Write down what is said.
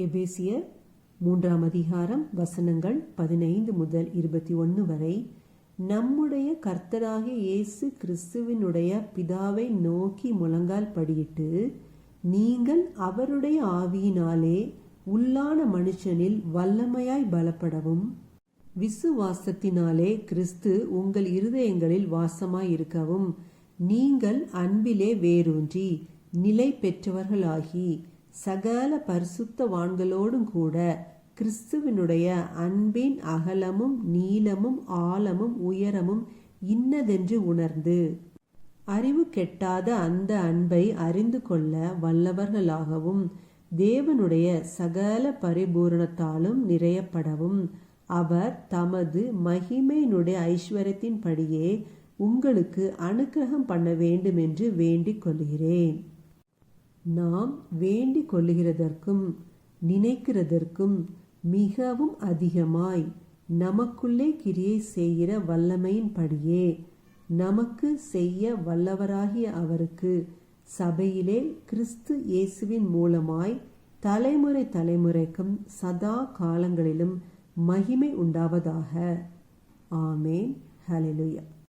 எபேசியர் 3ஆம் அதிகாரம் வசனங்கள் 15 முதல் 21 வரை. நம்முடைய கர்த்தராகிய இயேசு கிறிஸ்துவினுடைய பிதாவை நோக்கி முழங்கால் படியிட்டு, நீங்கள் அவருடைய ஆவியினாலே உள்ளான மனுஷனில் வல்லமையாய் பலப்படவும், விசுவாசத்தினாலே கிறிஸ்து உங்கள் இருதயங்களில் வாசமாயிருக்கவும், நீங்கள் அன்பிலே வேரூன்றி நிலை பெற்றவர்களாகி சகல பரிசுத்தவான்களோடும் கூட கிறிஸ்துவினுடைய அன்பின் அகலமும் நீளமும் ஆழமும் உயரமும் இன்னதென்று உணர்ந்து அறிவு கெட்டாத அந்த அன்பை அறிந்து கொள்ள வல்லவர்களாகவும், தேவனுடைய சகல பரிபூரணத்தாலும் நிறையப்படவும், அவர் தமது மகிமையினுடைய ஐஸ்வர்யத்தின்படியே உங்களுக்கு அனுக்கிரகம் பண்ண வேண்டும் என்று வேண்டிக் கொள்கிறேன். நாம் வேண்டிக் கொள்ளுகிறதற்கும் நினைக்கிறதற்கும் மிகவும் அதிகமாய் நமக்குள்ளே கிரியை செய்கிற வல்லமையின்படியே நமக்கு செய்ய வல்லவராகிய அவருக்கு சபையிலே கிறிஸ்து இயேசுவின் மூலமாய் தலைமுறை தலைமுறைக்கும் சதா காலங்களிலும் மகிமை உண்டாவதாக. ஆமேன். ஹல்லேலூயா.